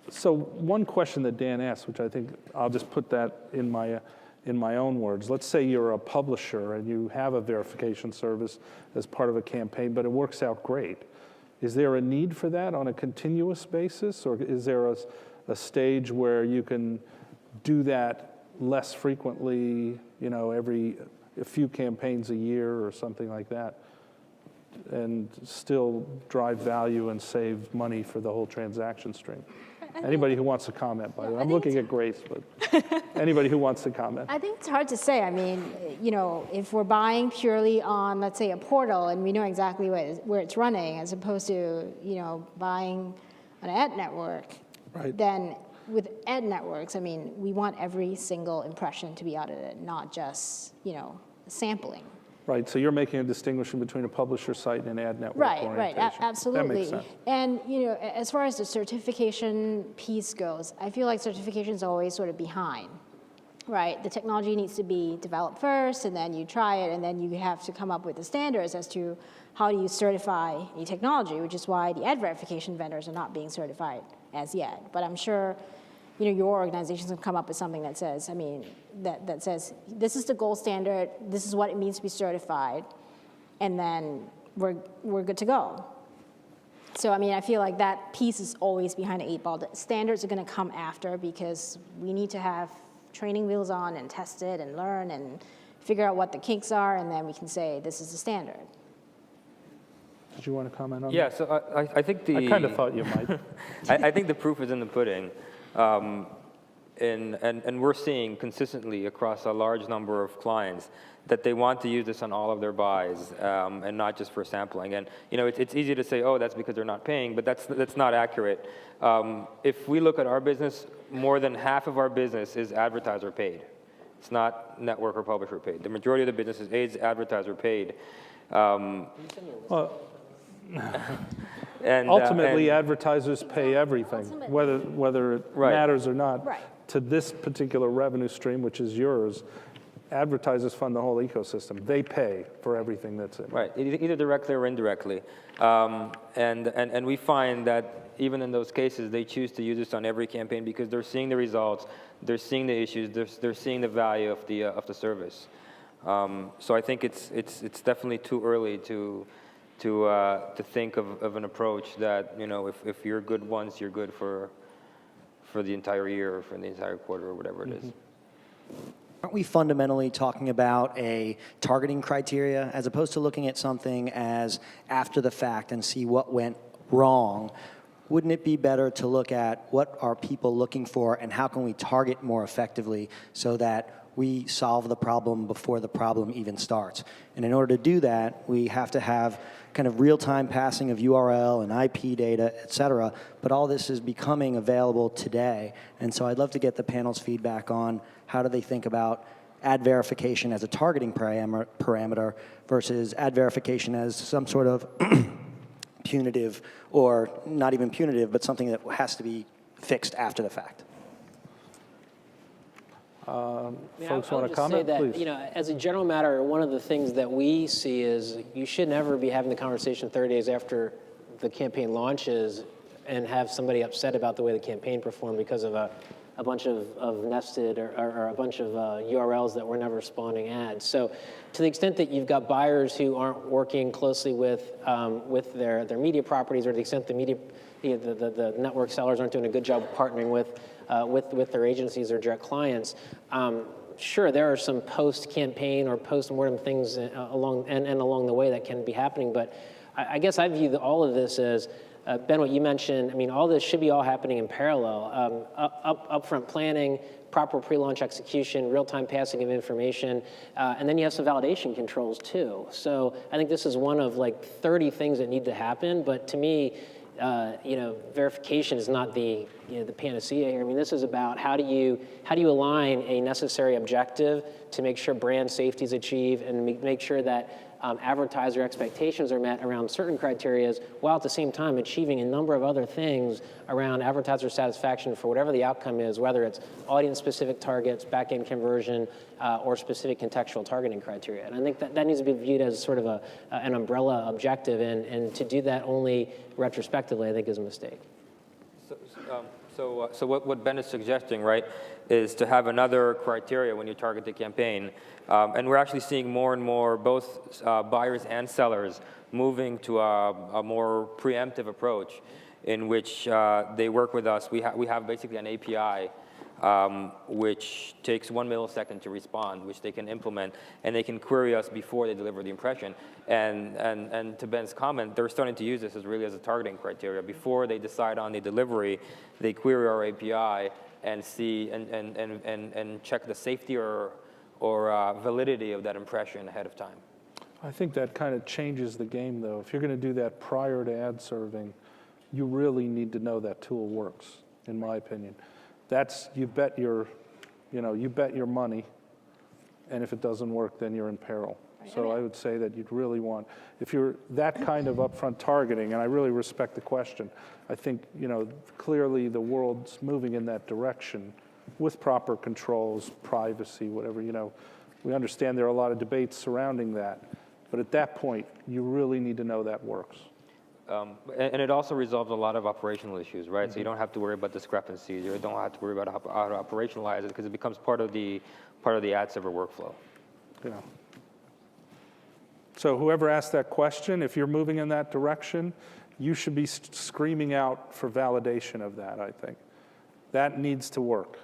So one question that Dan asked, which I think I'll just put that in my own words. Let's say you're a publisher and you have a verification service as part of a campaign, but it works out great. Is there a need for that on a continuous basis, or is there a stage where you can do that less frequently, every a few campaigns a year or something like that, and still drive value and save money for the whole transaction stream? Anybody who wants to comment, by the way. I'm looking at Grace, but anybody who wants to comment. I think it's hard to say. I mean, if we're buying purely on, let's say, a portal and we know exactly where it's running, as opposed to, buying an ad network, right. Then with ad networks, I mean, we want every single impression to be audited, not just, sampling. Right, so you're making a distinction between a publisher site and an ad network Right, absolutely. That makes sense. And as far as the certification piece goes, I feel like certification is always sort of behind, right? The technology needs to be developed first, and then you try it, and then you have to come up with the standards as to how do you certify a technology, which is why the ad verification vendors are not being certified as yet. But I'm sure your organizations can come up with something that says, that says, this is the gold standard, this is what it means to be certified, and then we're good to go. So, I feel like that piece is always behind the 8 ball. The standards are going to come after, because we need to have training wheels on and test it and learn and figure out what the kinks are, and then we can say, this is the standard. Did you want to comment on that? Yeah, so I think I kind of thought you might. I think the proof is in the pudding. And we're seeing consistently across a large number of clients that they want to use this on all of their buys, and not just for sampling. And it's easy to say, oh, that's because they're not paying, but that's not accurate. If we look at our business, more than half of our business is advertiser paid. It's not network or publisher paid. The majority of the business is advertiser paid. Well, and ultimately, advertisers pay everything, whether it matters or not. Right. To this particular revenue stream, which is yours, advertisers fund the whole ecosystem. They pay for everything that's in. Right, either directly or indirectly. And we find that even in those cases, they choose to use this on every campaign because they're seeing the results, they're seeing the issues, they're seeing the value of the service. So I think it's definitely too early to think of an approach that if you're good once, you're good for the entire year or for the entire quarter or whatever it is. Aren't we fundamentally talking about a targeting criteria as opposed to looking at something as after the fact and see what went wrong? Wouldn't it be better to look at what are people looking for and how can we target more effectively so that we solve the problem before the problem even starts? And in order to do that, we have to have kind of real-time passing of URL and IP data, et cetera, but all this is becoming available today. And so I'd love to get the panel's feedback on how do they think about ad verification as a targeting parameter versus ad verification as some sort of punitive, or not even punitive, but something that has to be fixed after the fact. Folks want to comment, that, please? as a general matter, one of the things that we see is you should never be having the conversation 30 days after the campaign launches and have somebody upset about the way the campaign performed because of a bunch of nested or a bunch of URLs that were never spawning ads. So to the extent that you've got buyers who aren't working closely with their media properties, or to the extent the network sellers aren't doing a good job of partnering with their agencies or direct clients, sure, there are some post-campaign or post-mortem things along the way that can be happening, but I guess I view all of this as, Ben, what you mentioned, all this should be all happening in parallel. Upfront planning, proper pre-launch execution, real-time passing of information, and then you have some validation controls too. So I think this is one of 30 things that need to happen, but to me, verification is not the panacea here. This is about how do you align a necessary objective to make sure brand safety is achieved and make sure that advertiser expectations are met around certain criteria, while at the same time achieving a number of other things around advertiser satisfaction for whatever the outcome is, whether it's audience-specific targets, back-end conversion, or specific contextual targeting criteria. And I think that needs to be viewed as sort of an umbrella objective, and to do that only retrospectively, I think, is a mistake. So what Ben is suggesting, right, is to have another criteria when you target the campaign. And we're actually seeing more and more both buyers and sellers moving to a more preemptive approach in which they work with us. We have basically an API which takes 1 millisecond to respond, which they can implement, and they can query us before they deliver the impression. And to Ben's comment, they're starting to use this as really as a targeting criteria. Before they decide on the delivery, they query our API and see and check the safety or validity of that impression ahead of time. I think that kind of changes the game, though. If you're going to do that prior to ad serving, you really need to know that tool works, in my opinion. That's, you bet your money, and if it doesn't work, then you're in peril. So I would say that you'd really want, if you're that kind of upfront targeting, and I really respect the question, I think, clearly the world's moving in that direction with proper controls, privacy, whatever, we understand there are a lot of debates surrounding that, but at that point, you really need to know that works. And it also resolves a lot of operational issues, right? Mm-hmm. So you don't have to worry about discrepancies. You don't have to worry about how to operationalize it because it becomes part of the ad server workflow. Yeah. So whoever asked that question, if you're moving in that direction, you should be screaming out for validation of that, I think. That needs to work.